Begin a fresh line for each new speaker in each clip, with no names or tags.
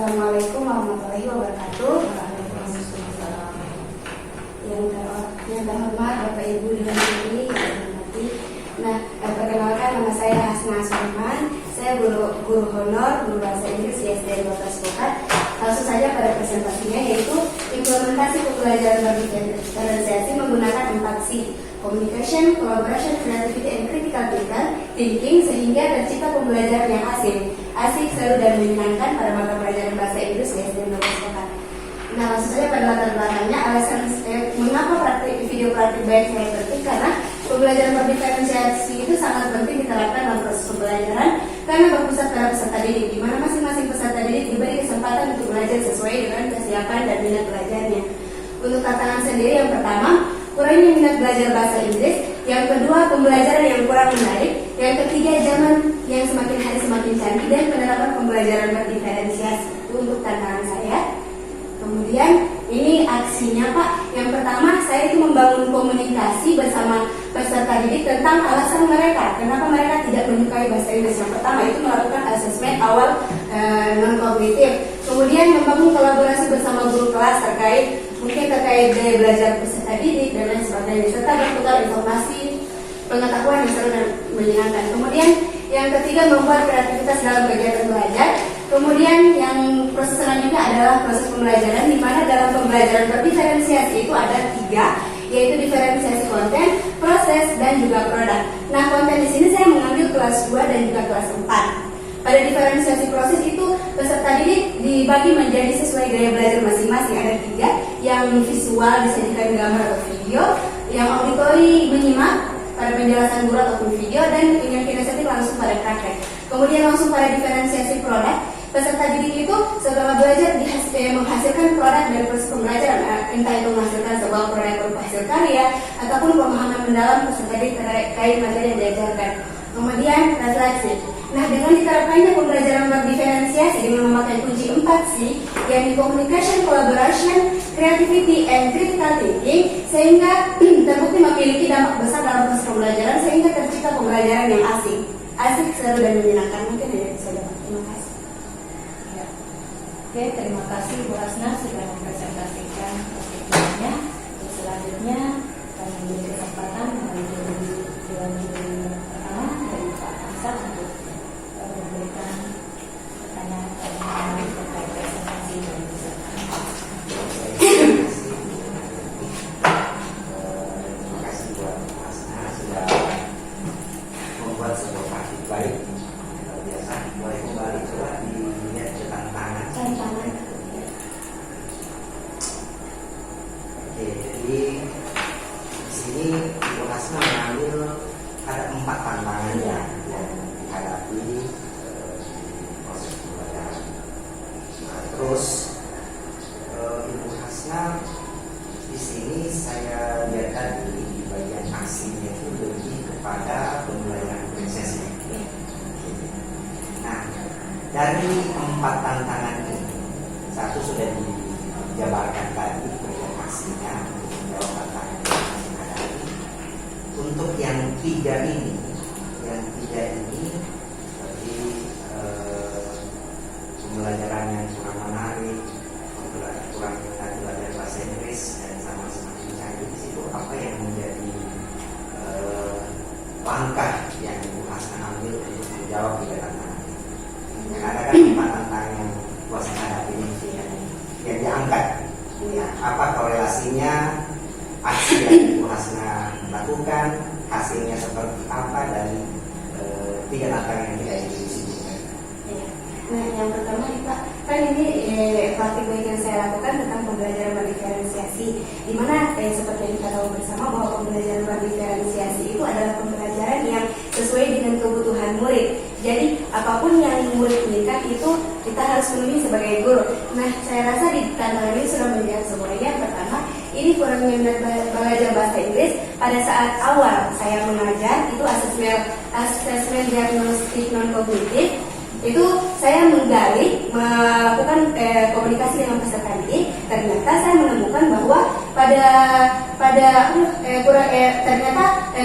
Assalamualaikum warahmatullahi wabarakatuh. Yang terhormat Bapak Ibu dan Ibu yang hormati. Perkenalkan, nama saya Hasna Sulaiman. Saya guru honor, guru bahasa Inggris di SD 12 Pokat. Langsung saja pada presentasinya, yaitu implementasi pembelajaran berdiferensiasi menggunakan 4C: communication, collaboration, creativity, and critical thinking, sehingga tercipta pembelajaran yang asik, seru, dan menyenangkan pada mata pelajaran bahasa Inggris di SD 12 Pokat. Langsung saja pada latar belakangnya, alasan mengapa video praktik baik saya penting, karena pembelajaran berdiferensiasi itu sangat penting diterapkan dalam proses pembelajaran karena berpusat pada peserta didik, di mana masing-masing peserta didik diberi kesempatan untuk belajar sesuai dengan kesiapan dan minat belajarnya. Untuk tantangan sendiri, yang pertama, kurangnya minat belajar bahasa Inggris; yang kedua, pembelajaran yang kurang menarik; yang ketiga, zaman yang semakin hari semakin canggih, dan penerapan pembelajaran berdiferensiasi. Itu untuk tantangan saya. Kemudian ini aksinya, Pak. Yang pertama, saya itu membangun komunikasi bersama peserta didik tentang alasan mereka kenapa mereka tidak menyukai bahasa Inggris. Yang pertama itu melakukan asesmen awal non-kognitif. Kemudian membangun kolaborasi bersama guru kelas terkait gaya belajar peserta didik dan lain sebagainya, serta bertukar informasi pengetahuan yang seru dan menyenangkan. Kemudian yang ketiga, membuat kreativitas dalam kegiatan belajar. Kemudian yang proses selanjutnya adalah proses pembelajaran, di mana dalam pembelajaran berdiferensiasi itu ada 3, yaitu diferensiasi konten, proses, dan juga produk. Nah, konten di sini saya mengambil kelas 2 dan juga kelas 4. Pada diferensiasi proses itu peserta didik dibagi menjadi sesuai gaya belajar masing-masing. Ada 3, yang visual disajikan gambar atau video, yang auditori menyimak pada penjelasan guru ataupun video, dan yang kinestetik langsung pada praktek. Kemudian langsung pada diferensiasi produk, peserta didik itu setelah belajar menghasilkan produk dari proses pembelajaran, entah itu menghasilkan sebuah produk berupa hasil karya ataupun pemahaman mendalam peserta didik terkait materi yang diajarkan. Kemudian refleksi. Nah, dengan diterapkannya pembelajaran berdiferensiasi dengan memakai kunci 4C, yakni communication, collaboration, creativity, and critical thinking, sehingga terbukti memiliki dampak besar dalam proses pembelajaran, sehingga tercipta pembelajaran yang asik, seru, dan menyenangkan. Mungkin ya bisa dapat. Terima kasih.
Oke, terima kasih Bu Hasna sudah mempresentasikan perspektifnya. Selanjutnya kami memberi kesempatan kepada juri pertama dari Pak Ansar untuk memberikan pertanyaan terkait presentasi dari peserta.
Terima kasih buat Pak Hasna sudah membuat sebuah praktik baik. Biasa boleh kembali coba dilihat tentang tangan. Oke, jadi di sini Ibu Hasna mengambil ada 4 tantangan yang dihadapi di proses pembelajaran. Nah, terus Ibu Hasna di sini saya lihat tadi di bagian aksinya itu lebih kepada pembelajaran prosesnya. Nah, dari 4 tantangan ini, 1 sudah dijabarkan tadi bagian aksinya, menjawab tantangan yang dihadapi. Untuk yang 3 ini, seperti pembelajaran yang kurang menarik, kurang minat belajar bahasa Inggris, dan sama semakin canggih, di situ apa yang menjadi langkah yang Ibu Hasna ambil untuk menjawab 3 tantangan ini? Yang ada kan 4 tantangan yang Bu Hasna hadapi ini yang diangkat. Ya, apa korelasinya aksi yang Ibu Hasna lakukan, hasilnya seperti apa dari 3 tantangan yang kita disebutkan?
Nah, yang pertama nih Pak, kan ini praktik baik yang saya lakukan tentang pembelajaran berdiferensiasi, di mana seperti yang kita tahu bersama bahwa pembelajaran berdiferensiasi itu adalah pembelajaran yang sesuai dengan kebutuhan murid. Jadi apapun yang murid inginkan itu kita harus penuhi sebagai guru. Nah, saya rasa di tantangan ini sudah melihat semuanya. Yang pertama, ini kurangnya minat belajar bahasa Inggris. Pada saat awal saya mengajar itu asesmen diagnostik non-kognitif, itu saya melakukan komunikasi dengan peserta didik. Ternyata saya menemukan bahwa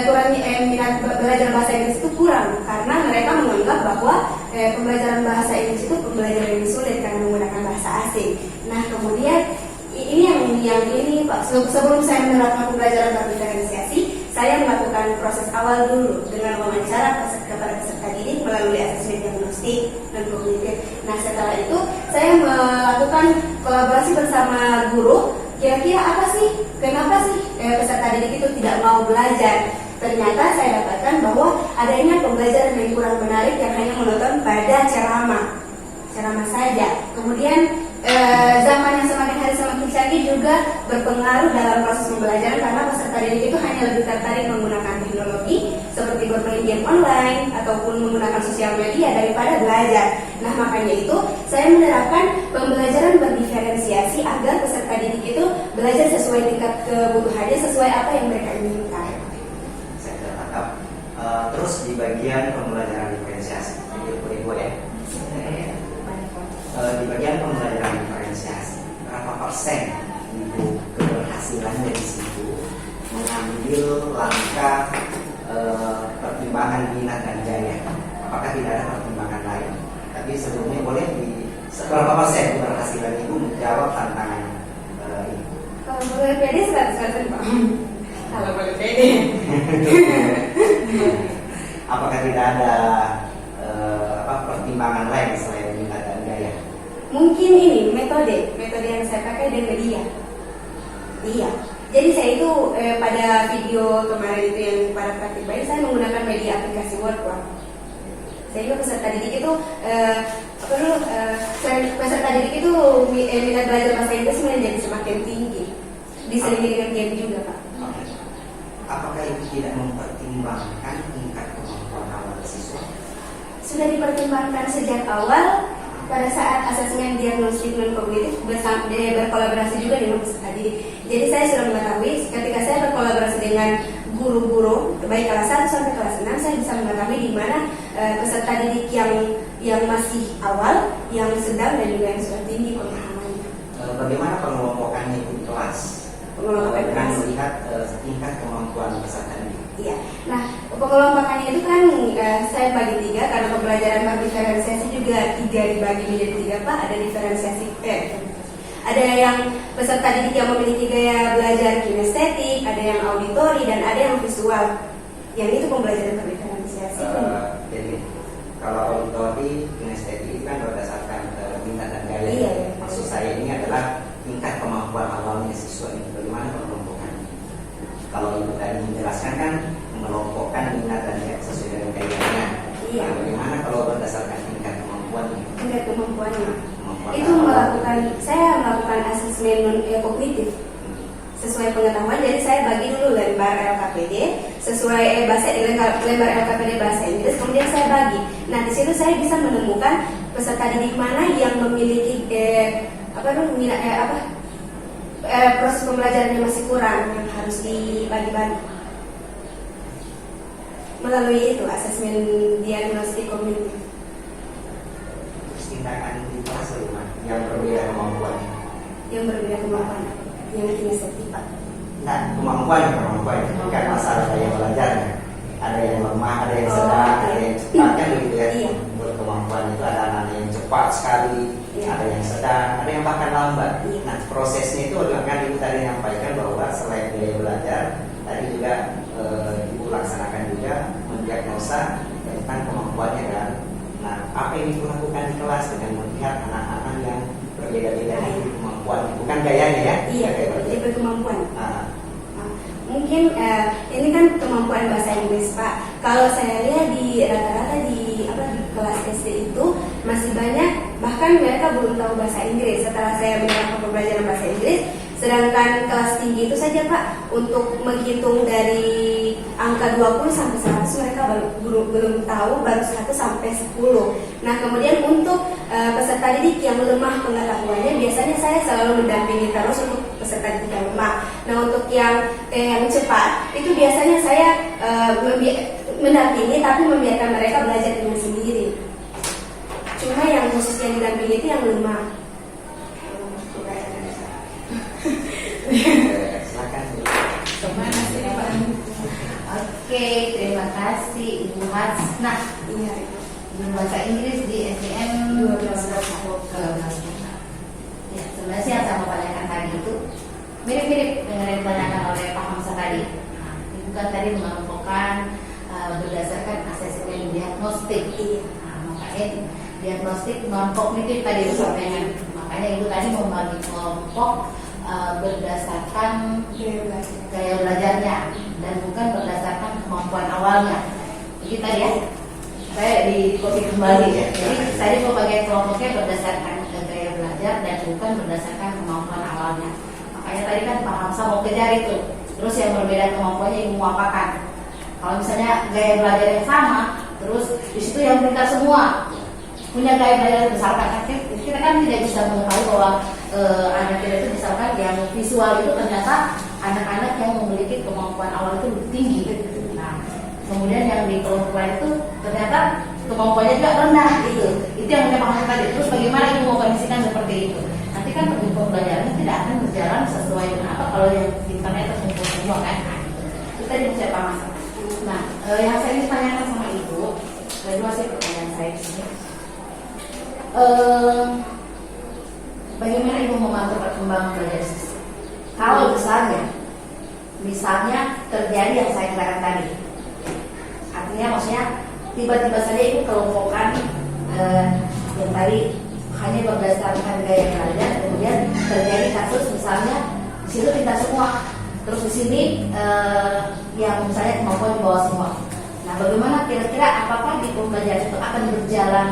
kurangnya minat belajar bahasa Inggris itu kurang, karena mereka menganggap bahwa pembelajaran bahasa Inggris itu pembelajaran yang sulit karena menggunakan bahasa asing. Nah kemudian ini yang ini Pak, sebelum saya menerapkan pembelajaran berdiferensiasi, saya melakukan proses awal dulu dengan wawancara kepada peserta didik melalui asesmen diagnostik dan kognitif. Nah setelah itu saya melakukan kolaborasi bersama guru. Kira-kira apa sih? Kenapa sih peserta didik itu tidak mau belajar? Ternyata saya dapatkan bahwa adanya pembelajaran yang kurang menarik yang hanya menonton pada ceramah saja. Kemudian zaman yang semakin hari semakin canggih juga berpengaruh dalam proses pembelajaran karena peserta didik itu hanya lebih tertarik menggunakan teknologi seperti bermain game online ataupun menggunakan sosial media daripada belajar. Nah makanya itu saya menerapkan pembelajaran berdiferensiasi agar peserta didik itu belajar sesuai tingkat kebutuhannya, sesuai apa yang mereka inginkan.
Saya tertangkap. Terus di bagian pembelajaran diferensiasi, ibu ya. Di bagian pembelajaran diferensiasi, berapa persen ibu keberhasilannya di situ mengambil langkah pertimbangan minat dan gaya? Apakah tidak ada pertimbangan lain? Tapi sebelumnya boleh seberapa persen keberhasilan ibu menjawab tantangan ini?
Kalau boleh pede 100% Pak. Kalau boleh pede.
Apakah tidak ada pertimbangan lain selain minat dan gaya?
Mungkin ini metode yang saya pakai dan media. Iya. Jadi saya itu pada video kemarin itu yang pada praktik baik saya menggunakan media aplikasi Word. Sehingga peserta didik itu peserta didik itu minat belajar bahasa Inggris menjadi semakin tinggi. Diselingi dengan game juga Pak.
Apakah ibu tidak mempertimbangkan tingkat kemampuan awal siswa?
Sudah dipertimbangkan sejak awal pada saat asesmen diagnostik non kognitif berkolaborasi juga dengan peserta didik. Jadi saya sudah mengetahui ketika saya berkolaborasi dengan guru-guru baik kelas 1 sampai kelas 6 saya bisa mengetahui di mana peserta didik yang masih awal, yang sedang dan juga yang sudah tinggi pemahamannya.
Bagaimana pengelompokannya di kelas? Dengan melihat tingkat kemampuan peserta didik.
Iya. Nah, pengelompokannya itu kan saya bagi 3 karena pembelajaran berdiferensiasi juga 3 dibagi menjadi 3 Pak. Ada diferensiasi ada yang peserta didik yang memiliki gaya belajar kinestetik, ada yang auditori dan ada yang visual. Yang itu pembelajaran berdiferensiasi.
Jadi kalau auditori, kinestetik itu kan berdasarkan minat dan gaya.
Iya.
Maksud saya ini adalah tingkat kemampuan awalnya siswa ini. Bagaimana pengelompokannya? Kalau ibu tadi menjelaskan kan mengelompokkan minat dan gaya sesuai dengan gayanya.
Iya.
Nah, bagaimana kalau berdasarkan tingkat kemampuannya?
Tingkat kemampuannya. Itu saya melakukan asesmen kognitif sesuai pengetahuan. Jadi saya bagi dulu lembar LKPD sesuai lembar LKPD bahasa Inggris, kemudian saya bagi. Nah di situ saya bisa menemukan peserta didik mana yang memiliki proses pembelajaran yang masih kurang, yang harus dibagi-bagi melalui itu asesmen diagnostik kognitif.
Tindakan di kelas yang berbeda kemampuannya.
Yang berbeda kemampuan, yang kinestetik Pak.
Nah, kemampuan bukan masalah daya belajarnya. Ada yang lemah, ada yang sedang, ada yang cepat kan begitu ya.
Iya.
Berkemampuan itu ada anak yang cepat sekali,
Iya.
ada yang sedang, ada yang bahkan lambat.
Iya.
Nah, prosesnya itu kan ibu tadi menyampaikan bahwa selain daya belajar, tadi juga ibu laksanakan juga mendiagnosa tentang kemampuannya kan. Nah, apa yang ibu lakukan di kelas dengan melihat anak-anak yang berbeda-beda dari kemampuan, bukan gayanya ya?
Iya, itu kemampuan.
Nah,
Mungkin ini kan kemampuan bahasa Inggris Pak. Kalau saya lihat di rata-rata di kelas SD itu masih banyak bahkan mereka belum tahu bahasa Inggris. Setelah saya menerapkan pembelajaran bahasa Inggris, sedangkan kelas tinggi itu saja Pak untuk menghitung dari angka 20 sampai 100 mereka belum tahu, baru 1 sampai 10. Nah kemudian untuk peserta didik yang lemah pengetahuannya biasanya saya selalu mendampingi terus untuk peserta didik yang lemah. Nah untuk yang cepat itu biasanya saya mendampingi tapi membiarkan mereka belajar dengan sendiri. Cuma yang khusus yang didampingi itu yang lemah.
silakan.
Terima kasih Pak. Oke, terima kasih Ibu Hasnah. Guru bahasa Inggris di SDN 12. mirip-mirip dengan yang ditanyakan oleh Pak Hamzah tadi. Nah, Ibu kan tadi mengelompokkan berdasarkan asesmen diagnostik. Nah, makanya diagnostik non kognitif tadi disampaikan. Makanya Ibu tadi membagi kelompok berdasarkan gaya belajarnya dan bukan berdasarkan kemampuan awalnya. Jadi tadi ya, saya di copy kembali ya. Jadi saya pembagian kelompoknya berdasarkan gaya belajar dan bukan berdasarkan kemampuan awalnya. Makanya tadi kan Pak Hamzah mau kejar itu. Terus yang berbeda kemampuannya Ibu mau apakan? Kalau misalnya gaya belajar yang sama, terus di situ yang pintar semua punya gaya belajar misalkan, kita kan tidak bisa mengetahui bahwa anak kita itu misalkan yang visual itu ternyata anak-anak yang memiliki kemampuan awal itu lebih tinggi. Nah, kemudian yang di kelompok lain itu ternyata kemampuannya juga rendah gitu. Itu yang kita maksud tadi. Terus bagaimana Ibu mau kondisikan seperti itu? Nanti kan pembelajarannya tidak akan berjalan sesuai dengan apa kalau yang pintarnya terkumpul semua kan. Nah, itu tadi yang saya paham. Nah, yang saya ingin tanyakan sama Ibu, ada dua sih pertanyaan saya di sini. Bagaimana Ibu memantau perkembangan belajar siswa? Kalau misalnya terjadi yang saya katakan tadi, artinya maksudnya tiba-tiba saja Ibu kelompokkan yang tadi hanya berdasarkan gaya belajar, kemudian terjadi kasus misalnya di situ pintar semua, terus di sini yang misalnya kemampuan di bawah semua. Nah, bagaimana kira-kira apakah di pembelajaran itu akan berjalan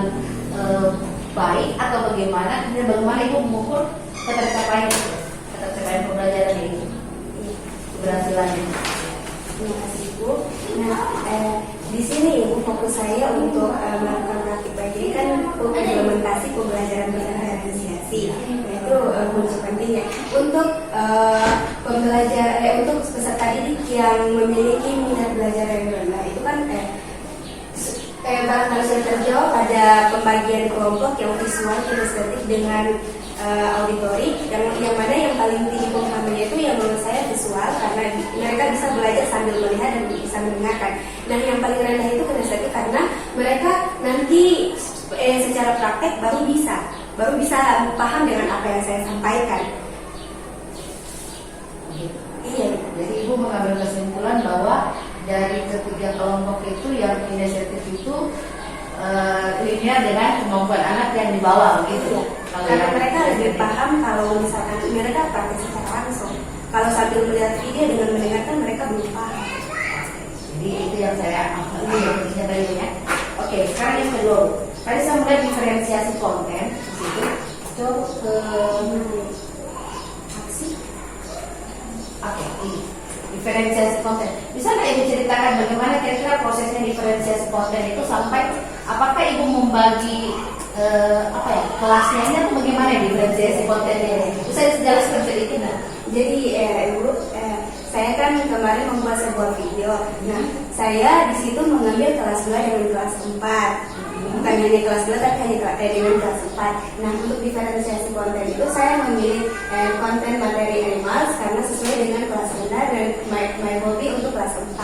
baik atau bagaimana? Kemudian bagaimana Ibu mengukur ketercapaian pembelajaran ini, keberhasilannya?
Terima kasih Ibu. Nah, di sini Ibu fokus saya untuk melakukan praktik baik ini kan implementasi pembelajaran berdiferensiasi, yaitu kunci pentingnya untuk untuk peserta didik yang memiliki minat belajar yang rendah itu kan barangkali sudah terjawab pada pembagian kelompok yang visual, kinestetik dengan auditori, yang mana yang paling tinggi pemahamannya itu yang menurut saya visual karena mereka bisa belajar sambil melihat dan bisa mendengarkan. Dan yang paling rendah itu kinestetik karena mereka nanti secara praktek baru bisa paham dengan apa yang saya sampaikan. Iya,
jadi Ibu mengambil kesimpulan bahwa dari ketiga kelompok itu yang kinestetik itu linear dengan kemampuan anak yang di bawah gitu.
Karena mereka lebih paham kalau misalkan mereka praktek secara langsung. Kalau sambil melihat video dengan mendengarkan mereka belum paham.
Jadi itu yang saya maksudnya tadi ya. Oke, sekarang yang kedua. Tadi saya mulai diferensiasi konten di situ. Coba ke aksi. Oke, ini diferensiasi konten. Bisa nggak Ibu ceritakan bagaimana kira-kira prosesnya diferensiasi konten itu sampai apakah Ibu membagi kelasnya ini atau bagaimana diferensiasi kontennya? Bisa jelaskan seperti itu nggak?
Jadi Ibu, saya kan kemarin membuat sebuah video. Nah, saya di situ mengambil kelas 2 dengan kelas 4. Bukan hanya kelas 2 tapi hanya dengan kelas 4. Nah, untuk diferensiasi konten itu saya memilih konten materi animals karena sesuai dengan kelas rendah dan my hobby untuk kelas 4.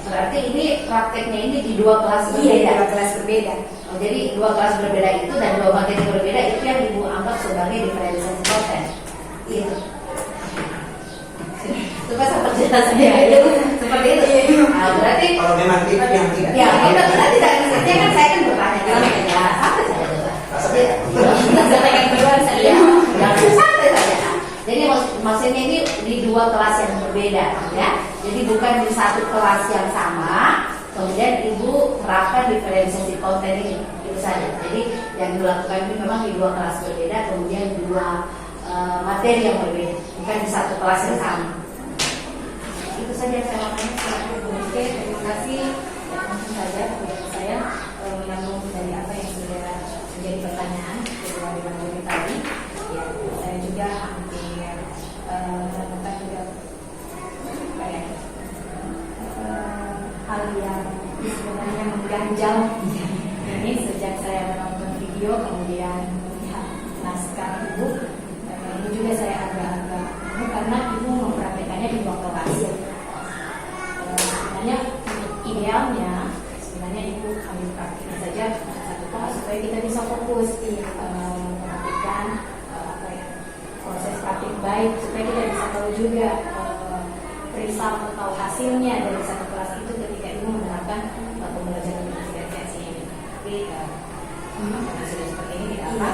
Berarti ini prakteknya ini di dua kelas berbeda.
Iya, dua kelas berbeda.
Oh, jadi dua kelas berbeda itu dan dua materi berbeda itu yang Ibu anggap sebagai diferensiasi konten.
Iya.
Supaya sampai penjelasannya itu seperti itu. Nah, berarti
Kalau memang tidak yang tidak.
ya kita tidak artinya kan saya kan bertanya kan ya santai saja. Saya berdua saja. Yang santai saja. Jadi maksudnya ini di dua kelas yang berbeda ya. Jadi bukan di satu kelas yang sama. Kemudian Ibu terapkan diferensiasi konten ini itu saja. Jadi yang dilakukan ini memang di dua kelas berbeda, kemudian di dua materi yang berbeda, bukan di satu kelas yang sama. Itu saja yang saya lakukan. Oke, terima kasih. Ya, langsung saja saya menyambung dari apa yang sudah menjadi pertanyaan dari Bang tadi. Ya, saya juga hampir menemukan juga hal yang sebenarnya mengganjal ini sejak saya menonton video kemudian melihat naskah Ibu. Ini juga saya agak-agak karena Ibu mempraktekannya di dua kelas. Sebenarnya idealnya Ibu ambil praktiknya saja satu kelas supaya kita bisa fokus memperhatikan proses praktik baik supaya kita juga result atau hasilnya dari satu kelas itu ketika ibu menerapkan pembelajaran diferensiasi ini. Tapi karena sudah seperti ini tidak apa.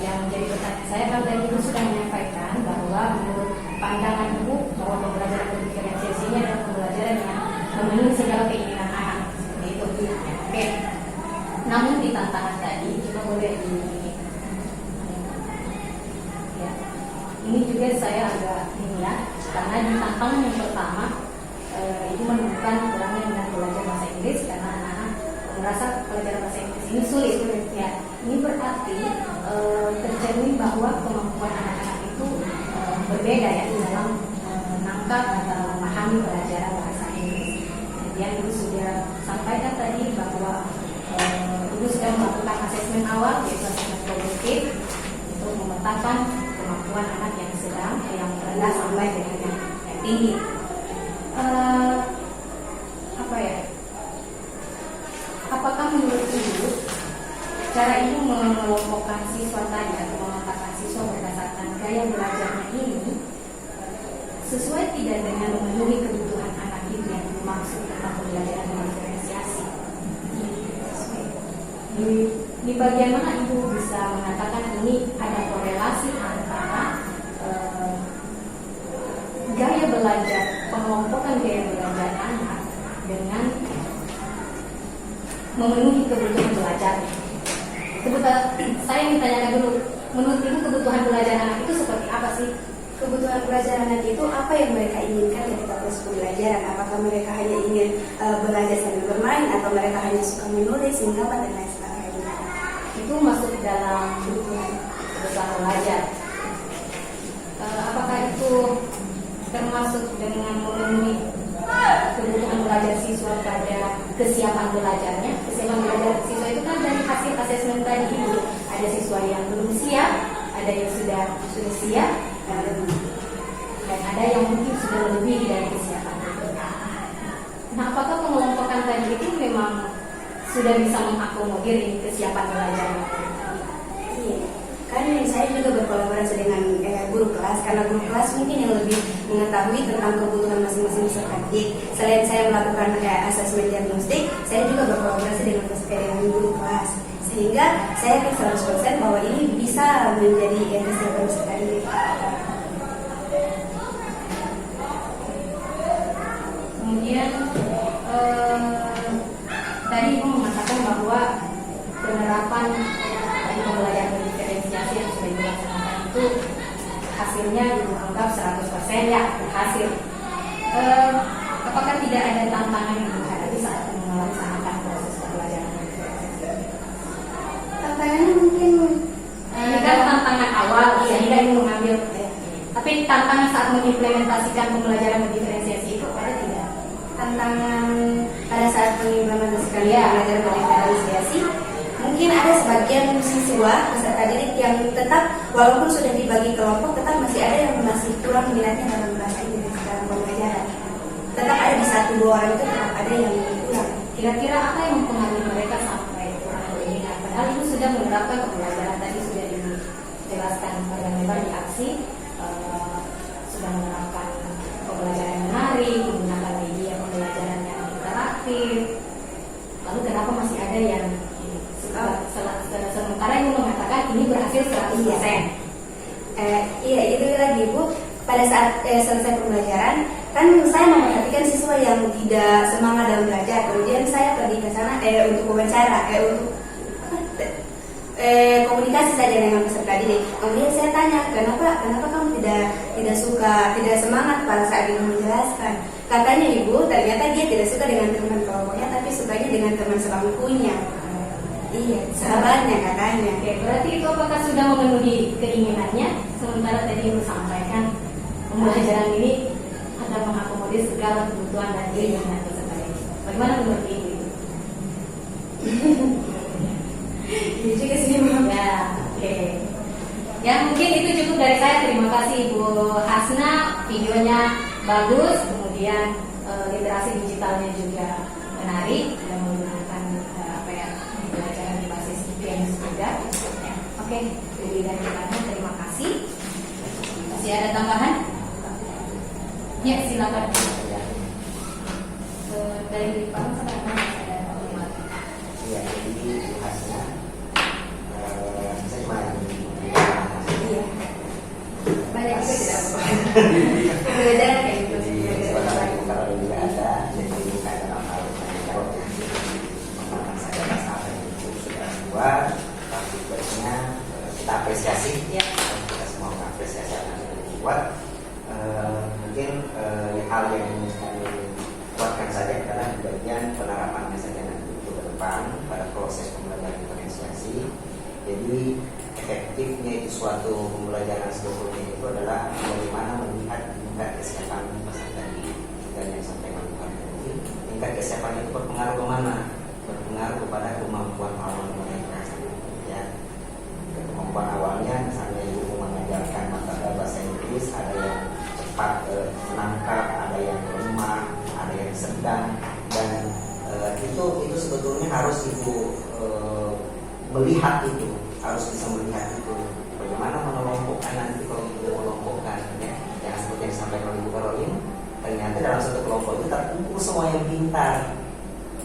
Yang menjadi pertanyaan saya kan tadi ibu sudah menyampaikan bahwa menurut pandangan ibu bahwa pembelajaran diferensiasi ini adalah pembelajaran yang memenuhi segala keinginan anak. Seperti itu. Oke. Namun di tantangan tadi coba boleh ini juga saya agak ini ya, karena di tantangan yang pertama ibu menemukan kurangnya dengan belajar bahasa Inggris karena anak-anak merasa belajar bahasa Inggris ini sulit. Ya, ini berarti tercermin bahwa kemampuan anak-anak itu berbeda ya dalam menangkap atau memahami pelajaran bahasa Inggris. Kemudian ibu sudah sampaikan tadi bahwa ibu sudah melakukan asesmen awal yaitu asesmen kognitif untuk memetakan kemampuan anak yang sedang, yang rendah sampai dengan yang tinggi. Apa ya? Apakah menurut ibu cara ibu mengelompokkan siswa tadi atau memetakan siswa berdasarkan gaya belajarnya ini sesuai tidak dengan memenuhi kebutuhan anak itu yang dimaksud tentang pembelajaran diferensiasi? Di bagian mana ibu bisa mengatakan ini ada korelasi antara gaya belajar, pengelompokan gaya belajar anak dengan memenuhi kebutuhan belajarnya? Saya ingin tanyakan dulu, menurut ibu kebutuhan belajar anak itu seperti apa sih?
Kebutuhan belajar anak itu apa yang mereka inginkan ketika proses pembelajaran? Apakah mereka hanya ingin belajar sambil bermain atau mereka hanya suka menulis, menggambar dan lain sebagainya?
Itu masuk dalam kebutuhan belajar. Apakah itu termasuk dengan memenuhi kebutuhan belajar siswa pada kesiapan belajarnya? Kesiapan belajar siswa itu kan dari hasil asesmen tadi ibu. Ada siswa yang belum siap, ada yang sudah siap, dan ada yang mungkin sudah lebih dari kesiapan. Nah, apakah pengelompokan tadi itu memang sudah bisa mengakomodir ini kesiapan belajarnya?
Iya, kan saya juga berkolaborasi dengan guru kelas, karena guru kelas mungkin yang lebih mengetahui tentang kebutuhan masing-masing peserta didik. Selain saya melakukan asesmen diagnostik, saya juga berkolaborasi dengan guru kelas, sehingga saya yakin 100% bahwa ini bisa menjadi kesiapan peserta didik.
Kemudian tadi ibu mengatakan bahwa penerapan pembelajaran diferensiasi yang sudah dilaksanakan itu hasilnya ibu anggap 100% ya berhasil. Apakah tidak ada tantangan yang dihadapi saat melaksanakan proses pembelajaran diferensiasi?
Tantangannya mungkin
Ini kan tantangan awal sehingga ibu mengambil, tapi tantangan saat mengimplementasikan pembelajaran diferensiasi itu ada tidak?
tantangan pada saat mengimplementasikan pembelajaran diferensiasi, mungkin ada sebagian siswa peserta didik yang tetap walaupun sudah dibagi kelompok tetap masih ada yang masih kurang minatnya dalam bahasa Inggris dalam pembelajaran. Tetap ada di 1-2 orang itu tetap ada yang kurang.
Kira-kira apa yang mempengaruhi mereka sampai kurang berminat? Padahal itu sudah menerapkan pembelajaran tadi sudah dijelaskan panjang lebar di aksi, sudah menerapkan pembelajaran yang menarik, menggunakan media pembelajaran yang interaktif. Lalu kenapa masih ada yang sementara yang mengatakan ini berhasil 100%?
Iya, itu lagi Bu. Pada saat selesai pembelajaran, kan saya memperhatikan siswa yang tidak semangat dalam belajar. Kemudian saya pergi ke sana untuk wawancara, untuk komunikasi saja dengan peserta didik. Kemudian saya tanya, kenapa kamu tidak suka, tidak semangat pada saat ibu menjelaskan? Katanya ibu, ternyata dia tidak suka dengan teman kelompoknya, tapi sukanya dengan teman sebangkunya. Iya, sahabatnya katanya.
Oke, berarti itu apakah sudah memenuhi keinginannya? Sementara tadi ibu sampaikan pembelajaran ini akan mengakomodir segala kebutuhan dan keinginan peserta didik. Bagaimana menurut ibu?
Iya juga sih Bu.
Ya, oke. Ya mungkin itu cukup dari saya. Terima kasih Ibu Hasna, videonya bagus, kemudian literasi digitalnya juga menarik dan menggunakan pembelajaran di basis games juga. Ya, oke, lebih dari terima kasih. Masih ada tambahan? Ya, silakan.
Ya.
Dari Pak sekarang ada maklumat.
Iya, jadi khasnya saya cuma
Iya. Banyak juga tidak apa-apa. Beda kayak gitu.
jadi sebenarnya kalau juga ada, jadi bukan dalam hal jawab ya. Pengalaman saya pas apa itu sudah buat, tapi baiknya kita apresiasi.
Ya.
Kita semua mengapresiasi apa yang sudah dibuat. Mungkin hal yang ingin kami kuatkan saja adalah di bagian penerapannya saja nanti untuk ke depan pada proses pembelajaran diferensiasi. Jadi efektifnya itu suatu pembelajaran sebetulnya itu adalah bagaimana melihat tingkat kesiapan peserta didik dan yang sampai melakukan tadi. Tingkat kesiapan itu berpengaruh kemana? Berpengaruh kepada kemampuan awal mereka. Ya, kemampuan awalnya misalnya ibu mengajarkan mata bahasa Inggris, ada yang cepat menangkap, ada yang lemah, ada yang sedang, dan itu sebetulnya harus ibu melihat itu, harus bisa melihat itu. Bagaimana mengelompokkan nanti kalau ibu mengelompokkan, ya, yang seperti yang disampaikan oleh Ibu Caroline, ternyata dalam satu kelompok itu terkumpul semua yang pintar.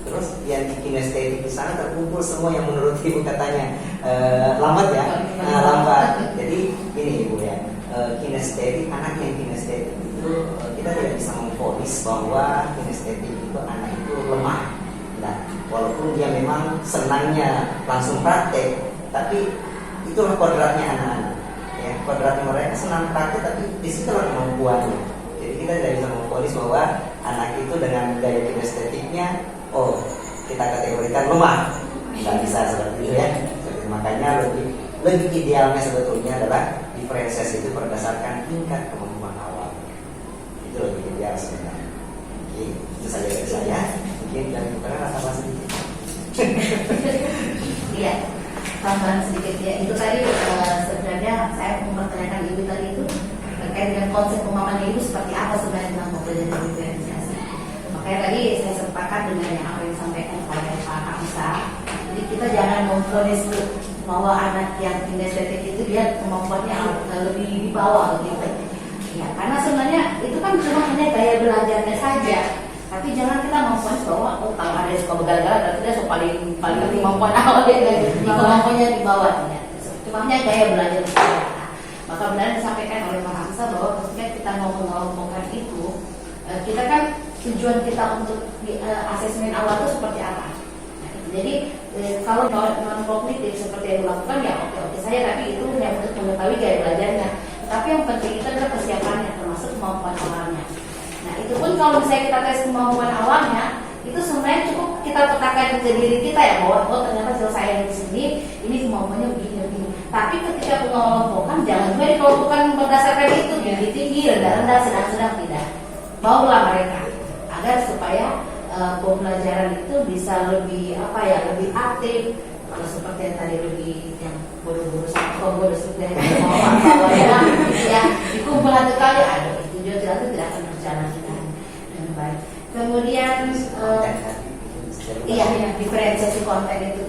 Terus yang di kinestetik di sana terkumpul semua yang menurut ibu katanya lambat ya, lambat. Jadi ini ibu ya, kinestetik, anak yang kinestetik itu kita tidak bisa memvonis bahwa kinestetik itu anak itu lemah. Nah, walaupun dia memang senangnya langsung praktek, tapi itulah kodratnya anak-anak. Ya, kodratnya mereka senang praktek, tapi di situ kemampuannya. Jadi kita tidak bisa memvonis bahwa anak itu dengan gaya kinestetiknya, oh kita kategorikan lemah. Tidak bisa seperti itu ya. Makanya lebih idealnya sebetulnya adalah diferensiasi itu berdasarkan tingkat kemampuan awal. Itu lebih ideal sebenarnya. Oke, itu saja dari saya. Mungkin dari bukan rasa sedikit.
Iya, tambahan sedikit ya. Itu tadi sebenarnya saya mempertanyakan ibu tadi itu terkait dengan konsep pemahaman ibu seperti apa sebenarnya tentang pembelajaran diferensiasi. Makanya tadi saya sepakat dengan yang apa yang disampaikan oleh Pak Hamsa. Jadi kita jangan memvonis bahwa anak yang kinestetik itu dia kemampuannya lebih di bawah gitu. Ya, karena sebenarnya itu kan cuma hanya gaya belajarnya saja. Tapi jangan kita memvonis bahwa kalau ada yang suka begal-begal berarti dia suka paling kemampuan awal ya, kemampuannya di bawah. Ya. Cuma hanya gaya belajar saja. Maka benar disampaikan oleh Pak Hamsa bahwa ketika kita mau mengelompokkan itu, kita kan tujuan kita untuk asesmen awal itu seperti apa? Nah, jadi kalau non kognitif seperti yang dilakukan ya oke saja, tapi itu hanya untuk mengetahui gaya belajarnya. Tapi yang penting itu adalah kesiapannya, termasuk kemampuan awalnya. Nah itu pun kalau misalnya kita tes kemampuan awalnya, itu sebenarnya cukup kita petakan ke diri kita ya bahwa oh ternyata selesai di sini, ini kemampuannya begini. Tapi ketika pengelompokan jangan juga dikelompokkan berdasarkan itu, tinggi, rendah, sedang tidak. Bawalah mereka agar supaya pembelajaran itu bisa lebih lebih aktif. Kalau seperti yang tadi lebih yang bodoh-bodoh sudah ya dikumpul satu kali ada itu juga tidak akan berjalan dengan baik. Kemudian diferensiasi konten itu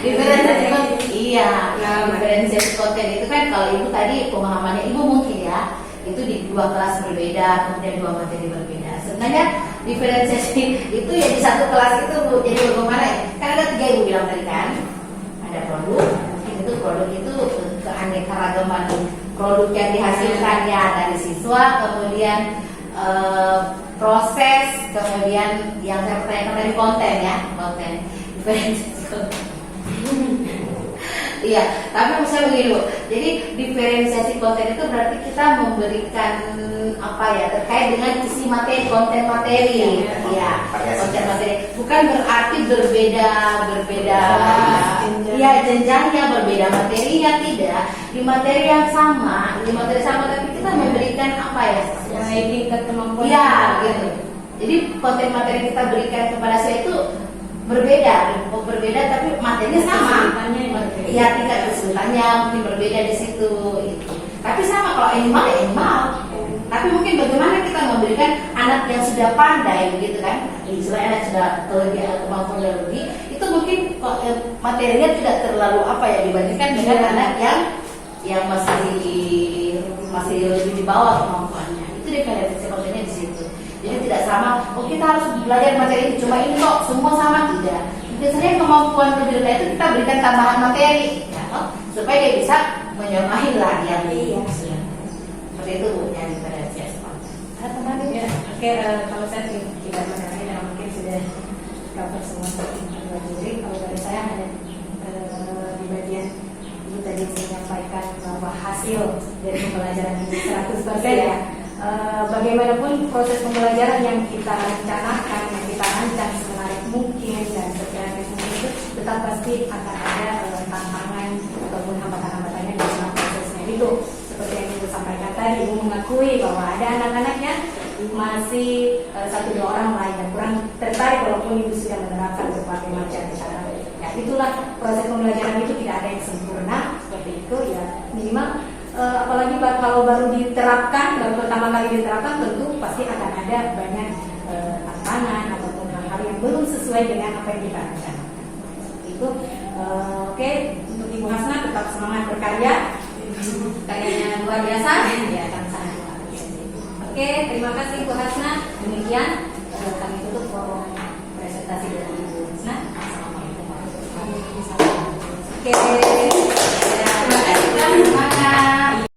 diferensiasi konten itu kan kalau ibu tadi pemahamannya ibu mungkin ya itu di 2 kelas berbeda, kemudian 2 materi berbeda. Sebenarnya diferensiasi itu ya di 1 kelas itu Bu, jadi bagaimana ya? Kan ada 3 ibu bilang tadi kan, ada produk, mungkin itu produk itu keanekaragaman produk yang dihasilkannya dari siswa, kemudian proses, kemudian yang saya pertanyakan tadi konten ya, konten diferensiasi konten. Iya, tapi misalnya begini Bu. Jadi diferensiasi konten itu berarti kita memberikan terkait dengan isi materi, konten materi, ya, konten materi. Bukan berarti berbeda, jenjangnya berbeda materinya tidak. Di materi yang sama, tapi kita memberikan tingkat kemampuan. Iya, gitu. Jadi konten materi yang kita berikan kepada saya itu berbeda tapi materinya sama. Iya, tingkat kesulitannya mungkin berbeda di situ. Tapi sama kalau animal ya animal. Tapi mungkin bagaimana kita memberikan anak yang sudah pandai begitu kan? Istilahnya anak sudah kemampuannya lebih, itu mungkin materinya tidak terlalu dibandingkan dengan anak yang masih
masih lebih di bawah kemampuannya. Itu diferensiasi kontennya di situ. Jadi tidak sama, oh kita harus belajar materi ini, cuma ini kok semua sama, tidak. Biasanya kemampuan kebidanan itu kita berikan tambahan materi, ya, toh, supaya dia bisa menyamai lah yang seperti itu Bu, yang diferensiasi konten.
Teman-teman ya, oke, kalau saya tidak mengenai dan mungkin sudah cover semua jadi kalau dari saya hanya di bagian ini tadi saya menyampaikan bahwa hasil dari pembelajaran ini 100% ya. Bagaimanapun proses pembelajaran yang kita rencanakan, yang kita rancang semenarik mungkin dan sekreatif mungkin itu tetap pasti akan ada tantangan ataupun hambatan-hambatannya di dalam prosesnya itu. Seperti yang Ibu sampaikan tadi, Ibu mengakui bahwa ada anak-anaknya masih 1-2 orang lain yang kurang tertarik walaupun Ibu sudah menerapkan berbagai macam cara. Ya, itulah proses pembelajaran itu, tidak ada yang sempurna seperti itu ya, minimal apalagi kalau baru diterapkan, baru pertama kali diterapkan, tentu pasti akan ada banyak tantangan ataupun hal-hal yang belum sesuai dengan apa yang kita rencanakan. Itu oke, untuk Ibu Hasna tetap semangat berkarya, karyanya luar biasa, ya akan sangat luar biasa. Oke, terima kasih Bu Hasna. Demikian kami tutup forum presentasi dari Ibu Hasna. Assalamualaikum warahmatullahi wabarakatuh. Oke.